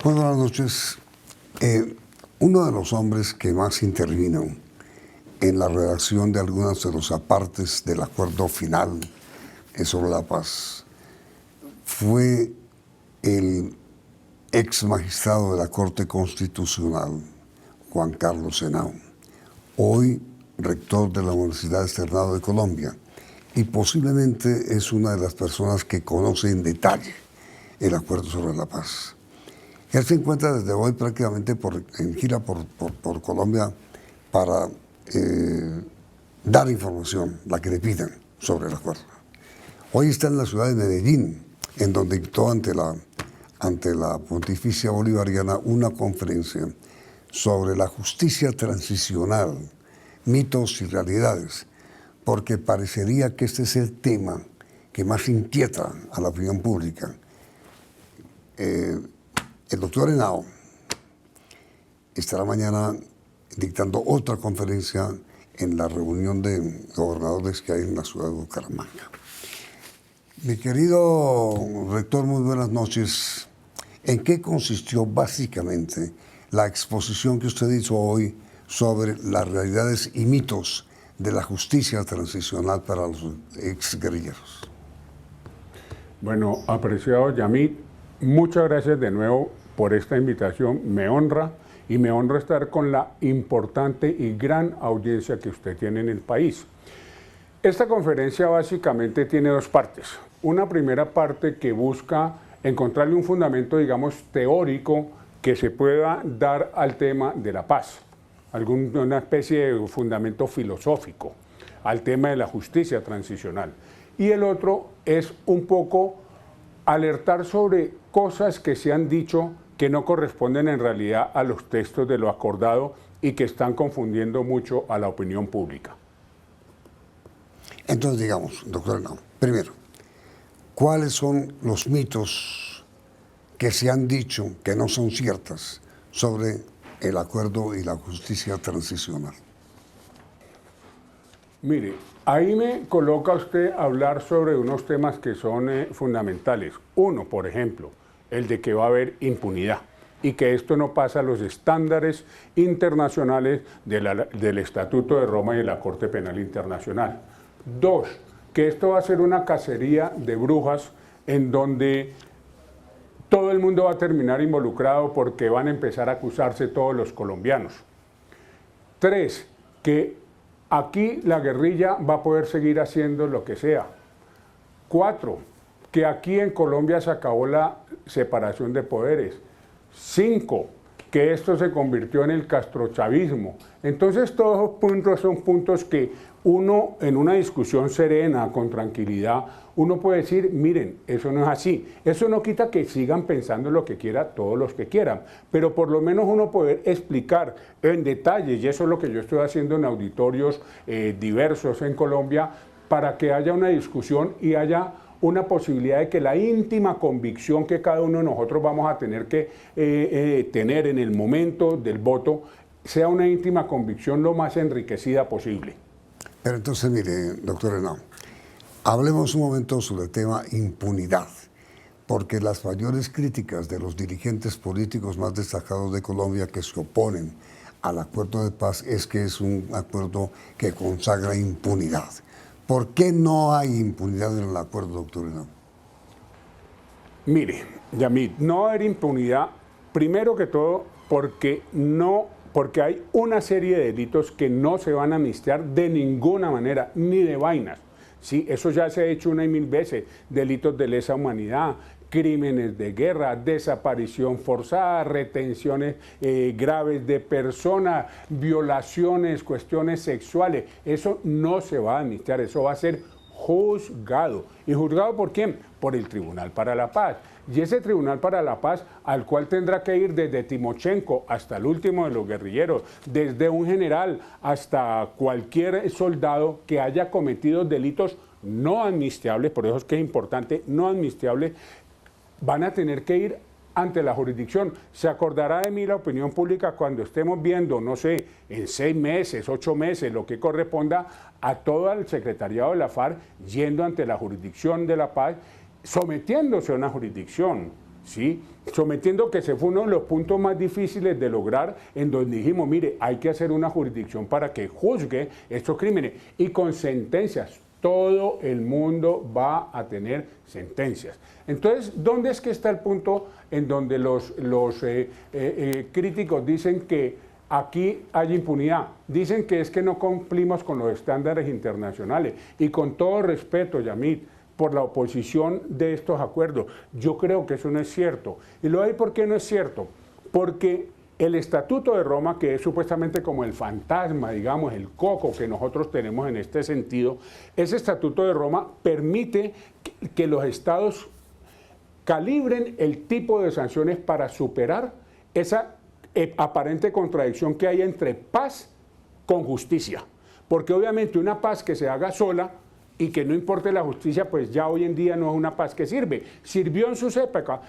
Muy buenas noches. Uno de los hombres que más intervino en la redacción de algunos de los apartes del acuerdo final sobre la paz fue el ex magistrado de la Corte Constitucional, Juan Carlos Henao, hoy rector de la Universidad Externado de Colombia, y posiblemente es una de las personas que conoce en detalle el acuerdo sobre la paz. Él se encuentra desde hoy prácticamente en gira por Colombia para dar información, la que le pidan, sobre el acuerdo. Hoy está en la ciudad de Medellín, en donde dictó ante la Pontificia Bolivariana una conferencia sobre la justicia transicional, mitos y realidades, porque parecería que este es el tema que más inquieta a la opinión pública. El doctor Henao estará mañana dictando otra conferencia en la reunión de gobernadores que hay en la ciudad de Bucaramanga. Mi querido rector, muy buenas noches. ¿En qué consistió básicamente la exposición que usted hizo hoy sobre las realidades y mitos de la justicia transicional para los exguerrilleros? Bueno, apreciado Yamid, muchas gracias de nuevo por esta invitación. Me honra estar con la importante y gran audiencia que usted tiene en el país. Esta conferencia básicamente tiene dos partes. Una primera parte que busca encontrarle un fundamento, digamos, teórico que se pueda dar al tema de la paz, una especie de fundamento filosófico al tema de la justicia transicional. Y el otro es un poco alertar sobre cosas que se han dicho que no corresponden en realidad a los textos de lo acordado y que están confundiendo mucho a la opinión pública. Entonces, digamos, doctor Henao, primero, ¿cuáles son los mitos que se han dicho que no son ciertas sobre el acuerdo y la justicia transicional? Mire, ahí me coloca usted a hablar sobre unos temas que son fundamentales. Uno, por ejemplo, el de que va a haber impunidad y que esto no pasa a los estándares internacionales del Estatuto de Roma y de la Corte Penal Internacional. Dos, que esto va a ser una cacería de brujas en donde todo el mundo va a terminar involucrado porque van a empezar a acusarse todos los colombianos. Tres, que aquí la guerrilla va a poder seguir haciendo lo que sea. Cuatro, que aquí en Colombia se acabó la separación de poderes. Cinco, que esto se convirtió en el castrochavismo. Entonces todos esos puntos son puntos que uno en una discusión serena, con tranquilidad, uno puede decir, miren, eso no es así. Eso no quita que sigan pensando lo que quiera todos los que quieran, pero por lo menos uno poder explicar en detalle, y eso es lo que yo estoy haciendo en auditorios diversos en Colombia, para que haya una discusión y haya una posibilidad de que la íntima convicción que cada uno de nosotros vamos a tener que tener en el momento del voto sea una íntima convicción lo más enriquecida posible. Pero entonces, mire, doctor Henao, hablemos un momento sobre el tema impunidad, porque las mayores críticas de los dirigentes políticos más destacados de Colombia que se oponen al acuerdo de paz es que es un acuerdo que consagra impunidad. ¿Por qué no hay impunidad en el acuerdo, doctor Henao? Mire, Yamid, no va a haber impunidad, primero que todo, porque hay una serie de delitos que no se van a amnistiar de ninguna manera, ni de vainas. Sí, eso ya se ha hecho una y mil veces, delitos de lesa humanidad, crímenes de guerra, desaparición forzada, retenciones graves de personas, violaciones, cuestiones sexuales. Eso no se va a amnistiar, eso va a ser juzgado. ¿Y juzgado por quién? Por el Tribunal para la Paz. Y ese Tribunal para la Paz, al cual tendrá que ir desde Timochenko hasta el último de los guerrilleros, desde un general hasta cualquier soldado que haya cometido delitos no amnistiables, por eso es que es importante, no amnistiables, van a tener que ir ante la jurisdicción. Se acordará de mí la opinión pública cuando estemos viendo, no sé, en 6 meses, 8 meses, lo que corresponda a todo el secretariado de la FARC yendo ante la jurisdicción de la paz, sometiéndose a una jurisdicción, ¿sí? Sometiendo, que ese fue uno de los puntos más difíciles de lograr, en donde dijimos, mire, hay que hacer una jurisdicción para que juzgue estos crímenes, y con sentencias. Todo el mundo va a tener sentencias. Entonces, ¿dónde es que está el punto en donde los críticos dicen que aquí hay impunidad? Dicen que es que no cumplimos con los estándares internacionales. Y con todo respeto, Yamit, por la oposición de estos acuerdos, yo creo que eso no es cierto. Y lo hay, ¿por qué no es cierto? Porque el Estatuto de Roma, que es supuestamente como el fantasma, digamos, el coco que nosotros tenemos en este sentido, ese Estatuto de Roma permite que los estados calibren el tipo de sanciones para superar esa aparente contradicción que hay entre paz con justicia. Porque obviamente una paz que se haga sola y que no importe la justicia, pues ya hoy en día no es una paz que sirve. Sirvió en sus épocas,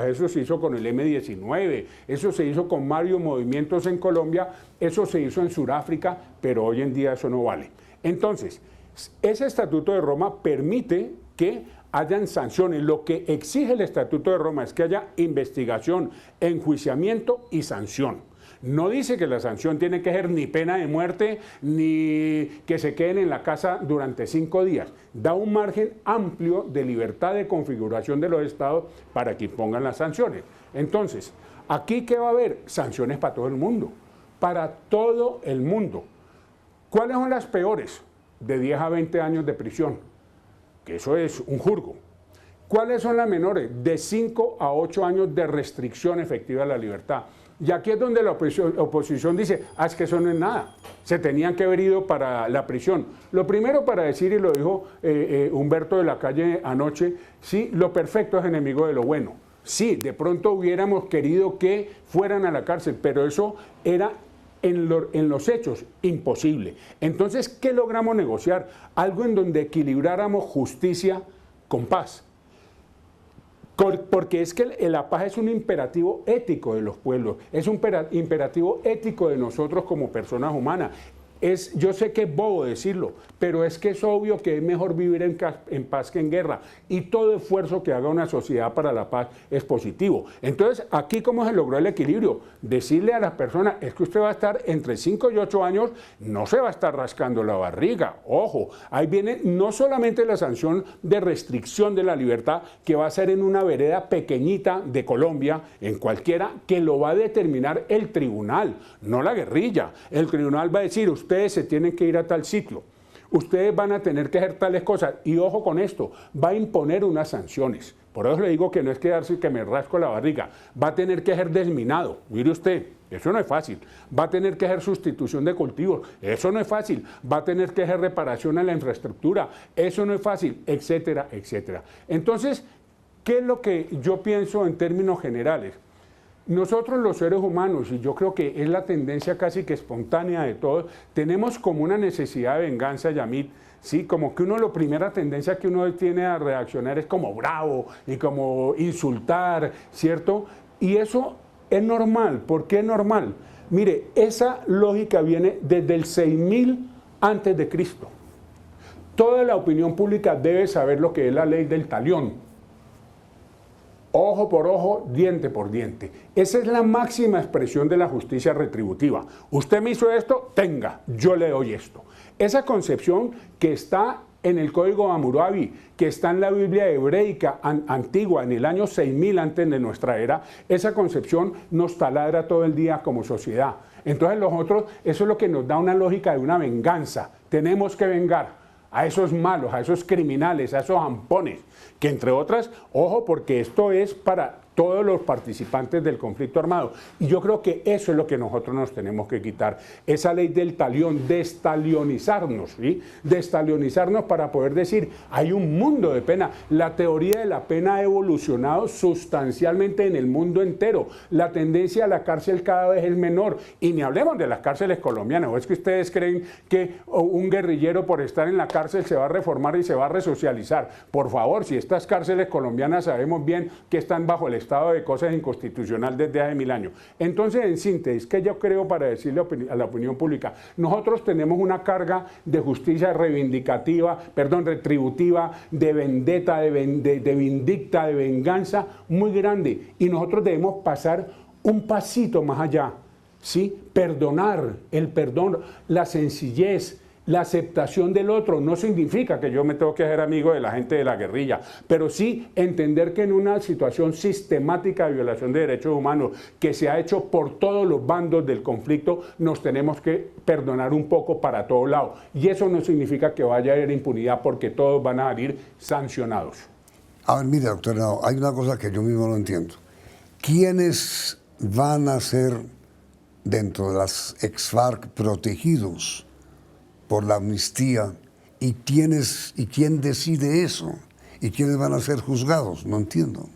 eso se hizo con el M-19, eso se hizo con varios movimientos en Colombia, eso se hizo en Sudáfrica, pero hoy en día eso no vale. Entonces, ese Estatuto de Roma permite que hayan sanciones. Lo que exige el Estatuto de Roma es que haya investigación, enjuiciamiento y sanción. No dice que la sanción tiene que ser ni pena de muerte, ni que se queden en la casa durante 5 días. Da un margen amplio de libertad de configuración de los estados para que impongan las sanciones. Entonces, ¿aquí qué va a haber? Sanciones para todo el mundo. Para todo el mundo. ¿Cuáles son las peores? De 10 a 20 años de prisión, que eso es un jurgo. ¿Cuáles son las menores? De 5 a 8 años de restricción efectiva de la libertad. Y aquí es donde la oposición dice, es que eso no es nada, se tenían que haber ido para la prisión. Lo primero para decir, y lo dijo Humberto de la Calle anoche, sí, lo perfecto es enemigo de lo bueno. Sí, de pronto hubiéramos querido que fueran a la cárcel, pero eso era en los hechos imposible. Entonces, ¿qué logramos negociar? Algo en donde equilibráramos justicia con paz. Porque es que la paz es un imperativo ético de los pueblos, es un imperativo ético de nosotros como personas humanas. Yo sé que es bobo decirlo, pero es que es obvio que es mejor vivir en paz que en guerra, y todo esfuerzo que haga una sociedad para la paz es positivo. Entonces, aquí, ¿cómo se logró el equilibrio? Decirle a las personas, es que usted va a estar entre 5 y 8 años, no se va a estar rascando la barriga. Ojo, ahí viene no solamente la sanción de restricción de la libertad, que va a ser en una vereda pequeñita de Colombia, en cualquiera, que lo va a determinar el tribunal, no la guerrilla. El tribunal va a decir, ustedes se tienen que ir a tal sitio, ustedes van a tener que hacer tales cosas, y ojo con esto, va a imponer unas sanciones. Por eso le digo que no es quedarse que me rasco la barriga, va a tener que ser desminado, mire usted, eso no es fácil, va a tener que hacer sustitución de cultivos, eso no es fácil, va a tener que hacer reparación a la infraestructura, eso no es fácil, etcétera, etcétera. Entonces, ¿qué es lo que yo pienso en términos generales? Nosotros los seres humanos, y yo creo que es la tendencia casi que espontánea de todos, tenemos como una necesidad de venganza, Yamit, ¿sí? Como que la primera tendencia que uno tiene a reaccionar es como bravo y como insultar, ¿cierto? Y eso es normal. ¿Por qué es normal? Mire, esa lógica viene desde el 6000 antes de Cristo. Toda la opinión pública debe saber lo que es la ley del talión. Ojo por ojo, diente por diente. Esa es la máxima expresión de la justicia retributiva. Usted me hizo esto, tenga, yo le doy esto. Esa concepción que está en el Código Hammurabi, que está en la Biblia hebreica antigua, en el año 6000 antes de nuestra era, esa concepción nos taladra todo el día como sociedad. Entonces nosotros, eso es lo que nos da una lógica de una venganza. Tenemos que vengar a esos malos, a esos criminales, a esos ampones, que entre otras, ojo, porque esto es para todos los participantes del conflicto armado. Y yo creo que eso es lo que nosotros nos tenemos que quitar. Esa ley del talión, destalionizarnos, ¿sí? Destalionizarnos para poder decir, hay un mundo de pena. La teoría de la pena ha evolucionado sustancialmente en el mundo entero. La tendencia a la cárcel cada vez es menor. Y ni hablemos de las cárceles colombianas. ¿O es que ustedes creen que un guerrillero por estar en la cárcel se va a reformar y se va a resocializar? Por favor, si estas cárceles colombianas sabemos bien que están bajo el estado de cosas inconstitucional desde hace 1000 años. Entonces, en síntesis, ¿qué yo creo para decirle a la opinión pública? Nosotros tenemos una carga de justicia retributiva, de vendetta, de vindicta, de venganza muy grande, y nosotros debemos pasar un pasito más allá, ¿sí? Perdonar, el perdón, la sencillez, la aceptación del otro. No significa que yo me tengo que hacer amigo de la gente de la guerrilla, pero sí entender que en una situación sistemática de violación de derechos humanos que se ha hecho por todos los bandos del conflicto, nos tenemos que perdonar un poco para todos lados. Y eso no significa que vaya a haber impunidad, porque todos van a salir sancionados. A ver, mire, doctor Henao, hay una cosa que yo mismo no entiendo. ¿Quiénes van a ser dentro de las ex-FARC protegidos por la amnistía, y quién decide eso, y quiénes van a ser juzgados? No entiendo.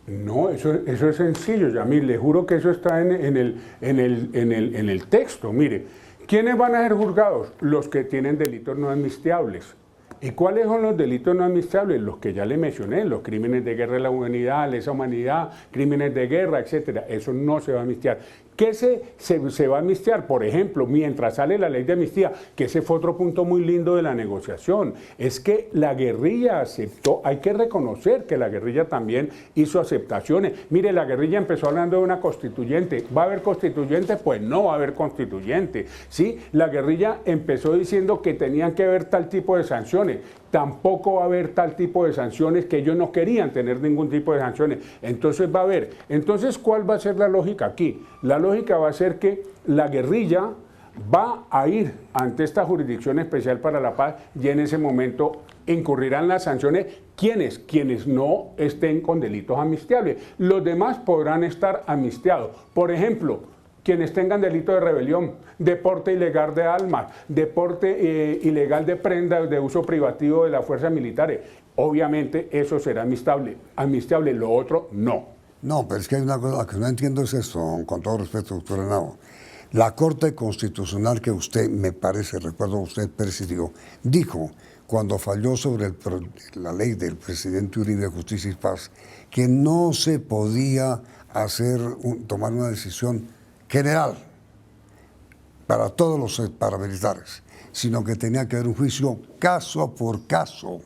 No, eso es sencillo, Yamil, le juro que eso está en el texto. Mire, ¿quiénes van a ser juzgados? Los que tienen delitos no amnistiables. ¿Y cuáles son los delitos no amnistiables? Los que ya le mencioné, los crímenes de guerra de la humanidad, lesa humanidad, crímenes de guerra, etcétera. Eso no se va a amnistiar. ¿Qué se va a amnistiar? Por ejemplo, mientras sale la ley de amnistía, que ese fue otro punto muy lindo de la negociación, es que la guerrilla aceptó. Hay que reconocer que la guerrilla también hizo aceptaciones. Mire, la guerrilla empezó hablando de una constituyente. ¿Va a haber constituyente? Pues no va a haber constituyente, ¿sí? La guerrilla empezó diciendo que tenían que haber tal tipo de sanciones. Tampoco va a haber tal tipo de sanciones, que ellos no querían tener ningún tipo de sanciones. Entonces va a haber. Entonces, ¿cuál va a ser la lógica aquí? La lógica va a ser que la guerrilla va a ir ante esta Jurisdicción Especial para la Paz, y en ese momento incurrirán las sanciones. ¿Quiénes? Quienes no estén con delitos amnistiables. Los demás podrán estar amnistiados. Por ejemplo, quienes tengan delito de rebelión, de porte ilegal de armas, de porte ilegal de prendas de uso privativo de las fuerzas militares. Obviamente eso será amnistiable, lo otro no. No, pero es que hay una cosa que no entiendo, es esto, con todo respeto, doctor Henao. La Corte Constitucional que usted, me parece, recuerdo usted presidió, dijo, cuando falló sobre la ley del presidente Uribe, Justicia y Paz, que no se podía tomar una decisión general para todos los paramilitares, sino que tenía que haber un juicio caso por caso.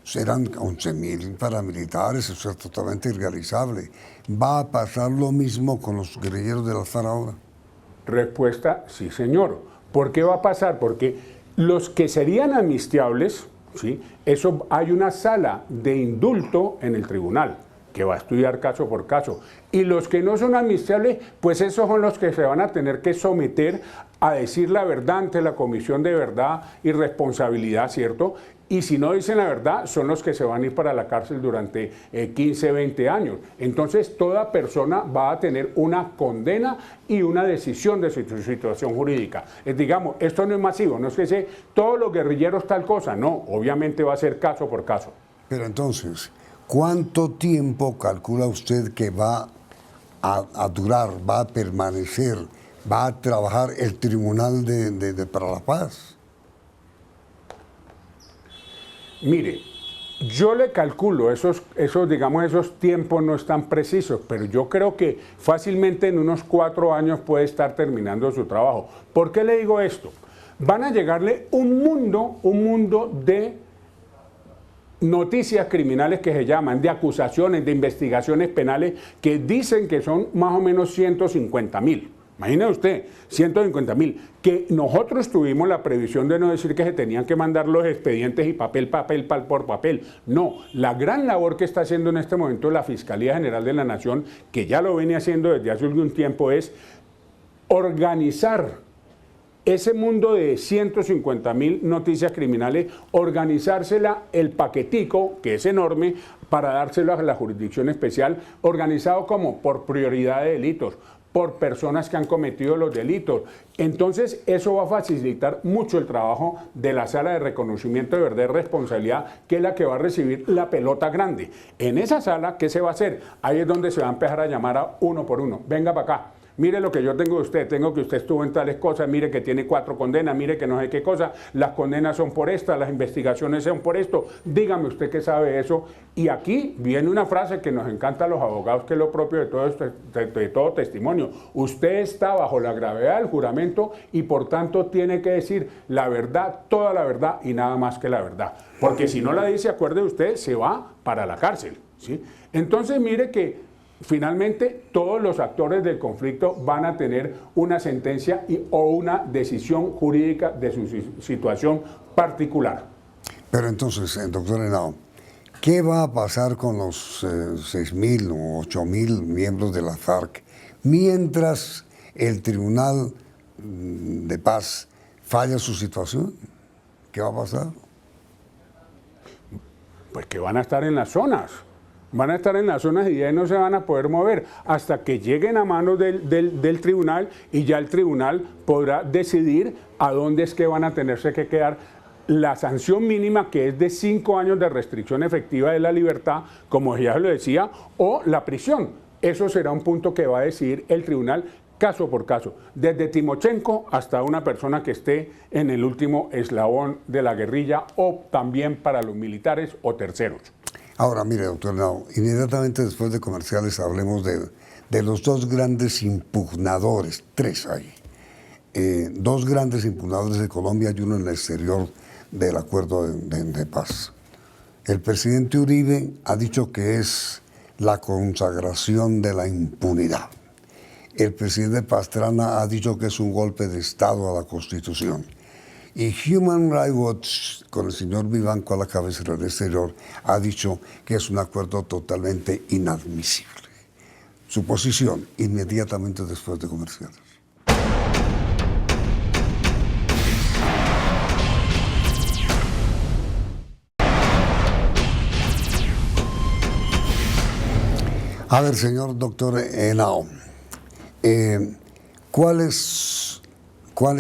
Serán 11.000 paramilitares, eso es totalmente irrealizable. ¿Va a pasar lo mismo con los guerrilleros de las FARC ahora? Respuesta, sí, señor. ¿Por qué va a pasar? Porque los que serían amnistiables, ¿sí? Eso, hay una sala de indulto en el tribunal que va a estudiar caso por caso. Y los que no son amnistiables, pues esos son los que se van a tener que someter a decir la verdad ante la Comisión de Verdad y Responsabilidad, ¿cierto? Y si no dicen la verdad, son los que se van a ir para la cárcel durante 15, 20 años. Entonces, toda persona va a tener una condena y una decisión de su situación jurídica. Digamos, esto no es masivo, no es que sea todos los guerrilleros tal cosa, no, obviamente va a ser caso por caso. Pero entonces, ¿cuánto tiempo calcula usted que va a durar, va a permanecer, va a trabajar el Tribunal para la Paz? Mire, yo le calculo, esos tiempos no están precisos, pero yo creo que fácilmente en unos 4 años puede estar terminando su trabajo. ¿Por qué le digo esto? Van a llegarle un mundo de noticias criminales que se llaman, de acusaciones, de investigaciones penales, que dicen que son más o menos 150.000. Imagine usted, 150.000, que nosotros tuvimos la previsión de no decir que se tenían que mandar los expedientes y papel por papel. No, la gran labor que está haciendo en este momento la Fiscalía General de la Nación, que ya lo viene haciendo desde hace algún tiempo, es organizar ese mundo de 150.000 noticias criminales, organizársela el paquetico, que es enorme, para dárselo a la Jurisdicción Especial, organizado como por prioridad de delitos, por personas que han cometido los delitos. Entonces, eso va a facilitar mucho el trabajo de la Sala de Reconocimiento de Verdad y Responsabilidad, que es la que va a recibir la pelota grande. En esa sala, ¿qué se va a hacer? Ahí es donde se va a empezar a llamar a uno por uno. Venga para acá. mire lo que yo tengo de usted, tengo que usted estuvo en tales cosas, mire que tiene 4 condenas, mire que no sé qué cosa, las condenas son por esta, las investigaciones son por esto, dígame usted qué sabe eso. Y aquí viene una frase que nos encanta a los abogados, que es lo propio de todo testimonio. Usted está bajo la gravedad del juramento y por tanto tiene que decir la verdad, toda la verdad y nada más que la verdad. Porque si no la dice, acuerde usted, se va para la cárcel, ¿sí? Entonces mire que finalmente todos los actores del conflicto van a tener una sentencia o una decisión jurídica de su situación particular. Pero entonces, doctor Henao, ¿qué va a pasar con los 6.000 o 8.000 miembros de la FARC mientras el Tribunal de Paz falla su situación? ¿Qué va a pasar? Pues que van a estar en las zonas. Van a estar en las zonas y de ahí no se van a poder mover hasta que lleguen a manos del tribunal, y ya el tribunal podrá decidir a dónde es que van a tenerse que quedar. La sanción mínima, que es de 5 años de restricción efectiva de la libertad, como ya lo decía, o la prisión. Eso será un punto que va a decidir el tribunal caso por caso, desde Timochenko hasta una persona que esté en el último eslabón de la guerrilla, o también para los militares o terceros. Ahora, mire, doctor Henao, inmediatamente después de comerciales hablemos de los 2 grandes impugnadores, 3 hay. 2 grandes impugnadores de Colombia y uno en el exterior del acuerdo de paz. El presidente Uribe ha dicho que es la consagración de la impunidad. El presidente Pastrana ha dicho que es un golpe de Estado a la Constitución. Y Human Rights Watch, con el señor Vivanco a la cabeza del exterior, ha dicho que es un acuerdo totalmente inadmisible. Su posición, inmediatamente después de comerciales. A ver, señor doctor Henao, ¿cuáles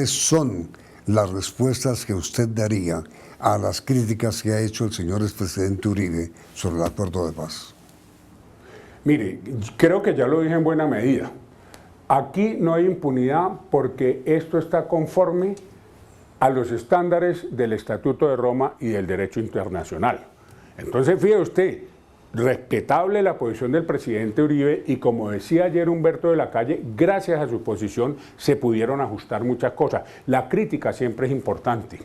son las respuestas que usted daría a las críticas que ha hecho el señor expresidente Uribe sobre el acuerdo de paz? Mire, creo que ya lo dije en buena medida. Aquí no hay impunidad porque esto está conforme a los estándares del Estatuto de Roma y del derecho internacional. Entonces, fíjese usted, respetable la posición del presidente Uribe, y como decía ayer Humberto de la Calle, gracias a su posición se pudieron ajustar muchas cosas. La crítica siempre es importante.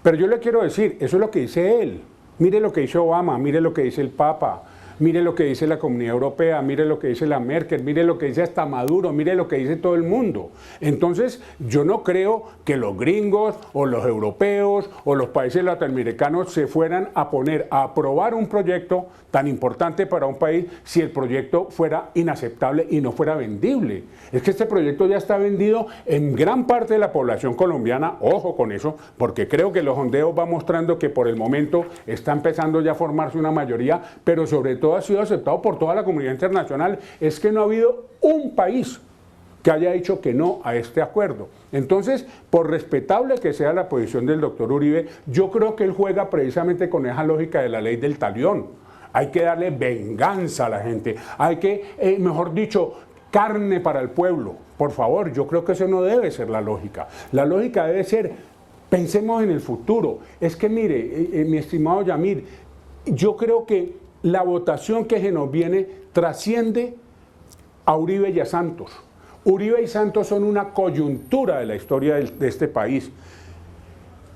Pero yo le quiero decir, eso es lo que dice él. Mire lo que dice Obama, mire lo que dice el Papa, mire lo que dice la Comunidad Europea, mire lo que dice la Merkel, mire lo que dice hasta Maduro, mire lo que dice todo el mundo. Entonces, yo no creo que los gringos o los europeos o los países latinoamericanos se fueran a poner a aprobar un proyecto tan importante para un país si el proyecto fuera inaceptable y no fuera vendible. Es que este proyecto ya está vendido en gran parte de la población colombiana, ojo con eso, porque creo que los sondeos van mostrando que por el momento está empezando ya a formarse una mayoría, pero sobre todo ha sido aceptado por toda la comunidad internacional. Es que no ha habido un país que haya dicho que no a este acuerdo. Entonces, por respetable que sea la posición del doctor Uribe, yo creo que él juega precisamente con esa lógica de la ley del talión. Hay que darle venganza a la gente, hay que, mejor dicho, carne para el pueblo. Por favor, yo creo que eso no debe ser la lógica. La lógica debe ser, pensemos en el futuro. Es que mire, mi estimado Yamir, yo creo que la votación que se nos viene trasciende a Uribe y a Santos. Uribe y Santos son una coyuntura de la historia de este país.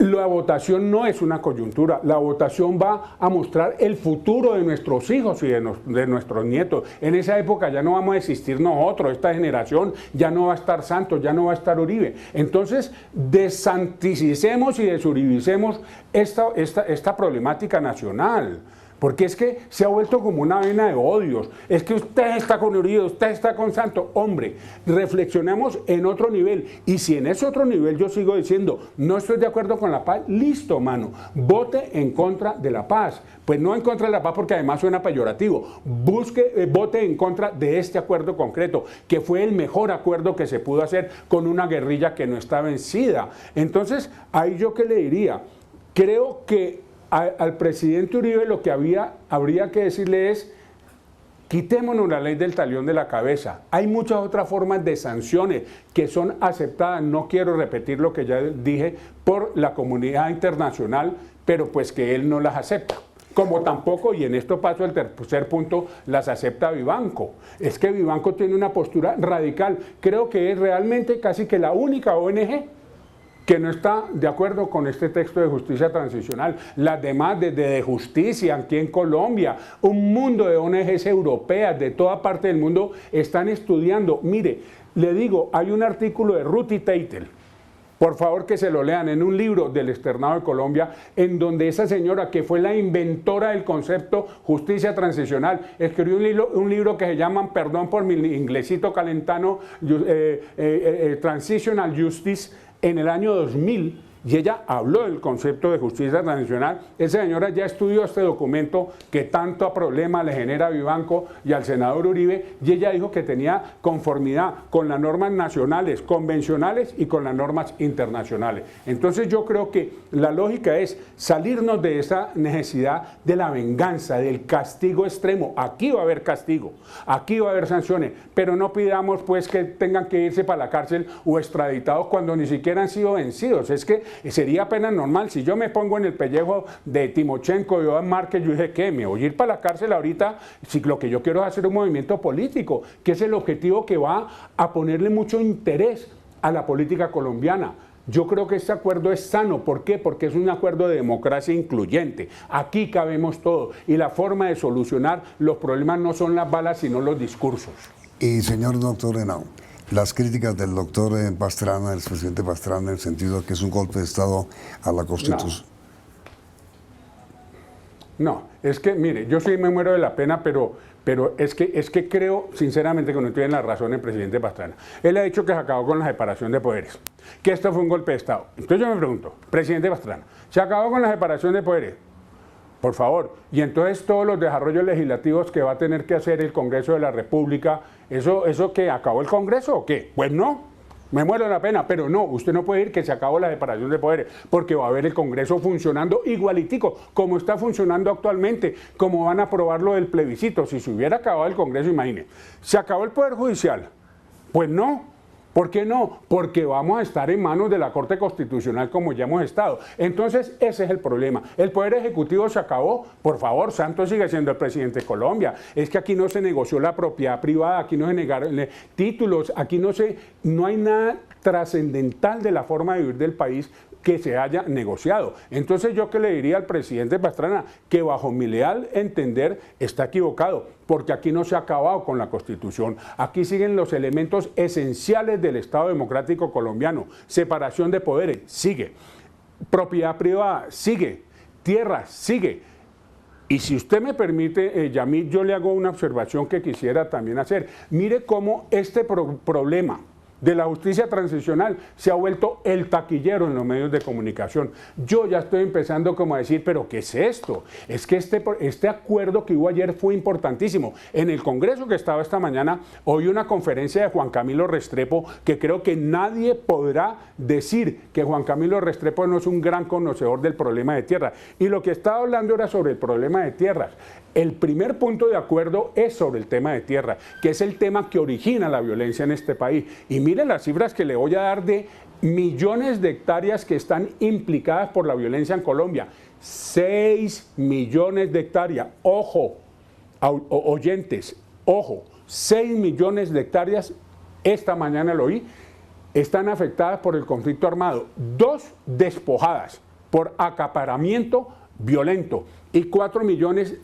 La votación no es una coyuntura, la votación va a mostrar el futuro de nuestros hijos y de nuestros nietos. En esa época ya no vamos a existir nosotros, esta generación ya no va a estar Santos, ya no va a estar Uribe. Entonces, desanticicemos y desuribicemos esta problemática nacional. Porque es que se ha vuelto como una vena de odios. Es que usted está con Uribe, usted está con Santos. Hombre, reflexionemos en otro nivel. Y si en ese otro nivel yo sigo diciendo, no estoy de acuerdo con la paz, listo, mano. Vote en contra de la paz. Pues no en contra de la paz porque además suena peyorativo. Vote en contra de este acuerdo concreto, que fue el mejor acuerdo que se pudo hacer con una guerrilla que no está vencida. Entonces, ahí yo qué le diría. Creo que al presidente Uribe lo que habría que decirle es, Quitémonos la ley del talión de la cabeza. Hay muchas otras formas de sanciones que son aceptadas, no quiero repetir lo que ya dije, por la comunidad internacional, pero pues que él no las acepta. Como tampoco, y en esto paso al tercer punto, las acepta Vivanco. Es que Vivanco tiene una postura radical. Creo que es realmente casi que la única ONG que no está de acuerdo con este texto de justicia transicional. Las demás, desde de justicia aquí en Colombia, un mundo de ONGs europeas de toda parte del mundo están estudiando. Mire, le digo, hay un artículo de Ruthie Teitel, por favor que se lo lean, en un libro del Externado de Colombia, en donde esa señora que fue la inventora del concepto justicia transicional, escribió un libro que se llama, perdón por mi inglesito calentano, Transitional Justice, en el año 2000, y ella habló del concepto de justicia transicional. Esa señora ya estudió este documento que tanto problema le genera a Vivanco y al senador Uribe, y ella dijo que tenía conformidad con las normas nacionales, convencionales y con las normas internacionales. Entonces yo creo que la lógica es salirnos de esa necesidad de la venganza, del castigo extremo. Aquí va a haber castigo, aquí va a haber sanciones, pero no pidamos pues que tengan que irse para la cárcel o extraditados cuando ni siquiera han sido vencidos. Es que sería apenas normal, si yo me pongo en el pellejo de Timochenko y Iván Márquez, yo dije, ¿qué? ¿Me voy a ir para la cárcel ahorita? Si lo que yo quiero es hacer un movimiento político, que es el objetivo que va a ponerle mucho interés a la política colombiana. Yo creo que este acuerdo es sano. ¿Por qué? Porque es un acuerdo de democracia incluyente. Aquí cabemos todos y la forma de solucionar los problemas no son las balas, sino los discursos. Y señor doctor Henao, las críticas del doctor Pastrana, del presidente Pastrana, en el sentido de que es un golpe de Estado a la Constitución. No, es que, mire, yo sí me muero de la pena, pero es que creo, sinceramente, que no tiene la razón el presidente Pastrana. Él ha dicho que se acabó con la separación de poderes, que esto fue un golpe de Estado. Entonces yo me pregunto, presidente Pastrana, ¿se acabó con la separación de poderes? Por favor, y entonces todos los desarrollos legislativos que va a tener que hacer el Congreso de la República, ¿eso que acabó el Congreso o qué? Pues no, me muero de la pena, pero no, usted no puede decir que se acabó la separación de poderes, porque va a haber el Congreso funcionando igualitico, como está funcionando actualmente, como van a aprobar lo del plebiscito. Si se hubiera acabado el Congreso, imagine, ¿se acabó el Poder Judicial? Pues no. ¿Por qué no? Porque vamos a estar en manos de la Corte Constitucional como ya hemos estado. Entonces ese es el problema. El Poder Ejecutivo se acabó. Por favor, Santos sigue siendo el presidente de Colombia. Es que aquí no se negoció la propiedad privada, aquí no se negaron títulos, aquí no hay nada trascendental de la forma de vivir del país que se haya negociado. Entonces yo que le diría al presidente Pastrana que bajo mi leal entender está equivocado, porque aquí no se ha acabado con la Constitución. Aquí siguen los elementos esenciales del Estado democrático colombiano. Separación de poderes, sigue. Propiedad privada, sigue. Tierra, sigue. Y si usted me permite, Yamil, yo le hago una observación que quisiera también hacer. Mire cómo este problema de la justicia transicional se ha vuelto el taquillero en los medios de comunicación. Yo ya estoy empezando como a decir, pero ¿qué es esto? Es que este acuerdo que hubo ayer fue importantísimo. En el Congreso que estaba esta mañana, oí una conferencia de Juan Camilo Restrepo, que creo que nadie podrá decir que Juan Camilo Restrepo no es un gran conocedor del problema de tierra. Y lo que estaba hablando era sobre el problema de tierras. El primer punto de acuerdo es sobre el tema de tierra, que es el tema que origina la violencia en este país. Y miren las cifras que le voy a dar de millones de hectáreas que están implicadas por la violencia en Colombia. 6 millones de hectáreas. Ojo, oyentes, ojo, 6 millones de hectáreas, esta mañana lo oí, están afectadas por el conflicto armado. 2 despojadas por acaparamiento violento y 4 millones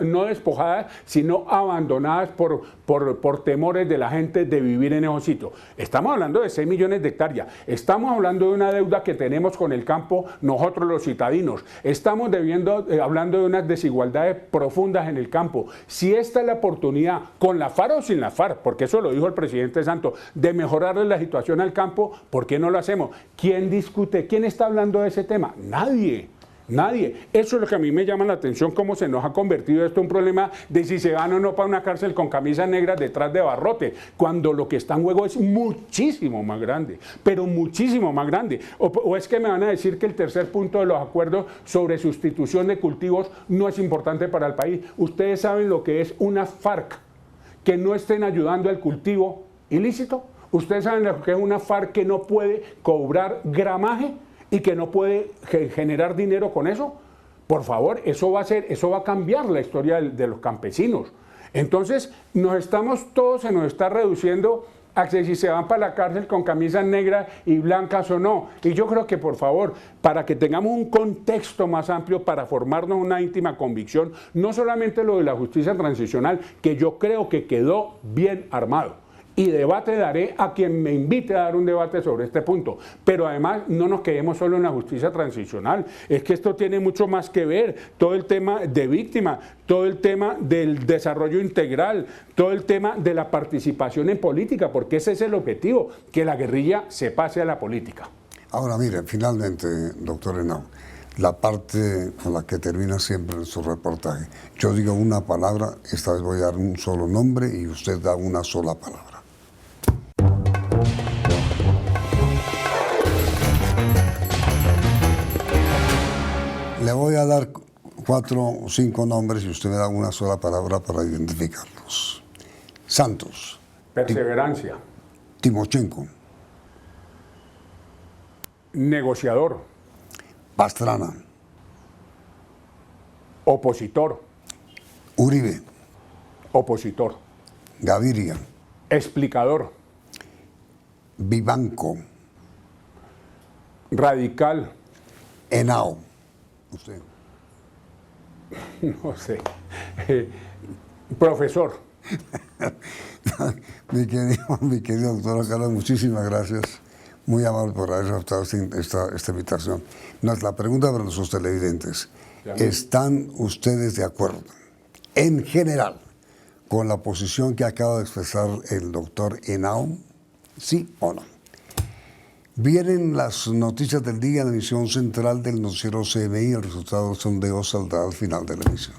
no despojadas, sino abandonadas por temores de la gente de vivir en esos sitios. Estamos hablando de 6 millones de hectáreas, estamos hablando de una deuda que tenemos con el campo nosotros los citadinos, estamos hablando de unas desigualdades profundas en el campo. Si esta es la oportunidad, con la FARC o sin la FARC, porque eso lo dijo el presidente Santos, de mejorarle la situación al campo, ¿por qué no lo hacemos? ¿Quién discute? ¿Quién está hablando de ese tema? Nadie. Nadie. Eso es lo que a mí me llama la atención, cómo se nos ha convertido esto en un problema de si se van o no para una cárcel con camisas negras detrás de barrote, cuando lo que está en juego es muchísimo más grande, pero muchísimo más grande. O es que me van a decir que el tercer punto de los acuerdos sobre sustitución de cultivos no es importante para el país. Ustedes saben lo que es una FARC, que no estén ayudando al cultivo ilícito. Ustedes saben lo que es una FARC que no puede cobrar gramaje y que no puede generar dinero con eso. Por favor, eso va a cambiar la historia de los campesinos. Entonces, se nos está reduciendo a que si se van para la cárcel con camisas negras y blancas o no. Y yo creo que, por favor, para que tengamos un contexto más amplio, para formarnos una íntima convicción, no solamente lo de la justicia transicional, que yo creo que quedó bien armado, y debate daré a quien me invite a dar un debate sobre este punto. Pero además no nos quedemos solo en la justicia transicional, es que esto tiene mucho más que ver, todo el tema de víctima, todo el tema del desarrollo integral, todo el tema de la participación en política, porque ese es el objetivo, que la guerrilla se pase a la política. Ahora mire, finalmente, doctor Henao, la parte con la que termina siempre su reportaje. Yo digo una palabra, esta vez voy a dar un solo nombre y usted da una sola palabra. Le voy a dar 4 o 5 nombres y usted me da una sola palabra para identificarlos. Santos. Perseverancia. Timochenko. Negociador. Pastrana. Opositor. Uribe. Opositor. Gaviria. Explicador. Vivanco. Radical. Henao. Usted. No sé. Profesor. mi querido doctor Carlos, muchísimas gracias. Muy amable por haber aceptado esta invitación. La pregunta para nuestros televidentes. ¿Están ustedes de acuerdo, en general, con la posición que acaba de expresar el doctor Henao? ¿Sí o no? Vienen las noticias del día en la emisión central del noticiero CMI. El resultado del sondeo saldrá al final de la emisión.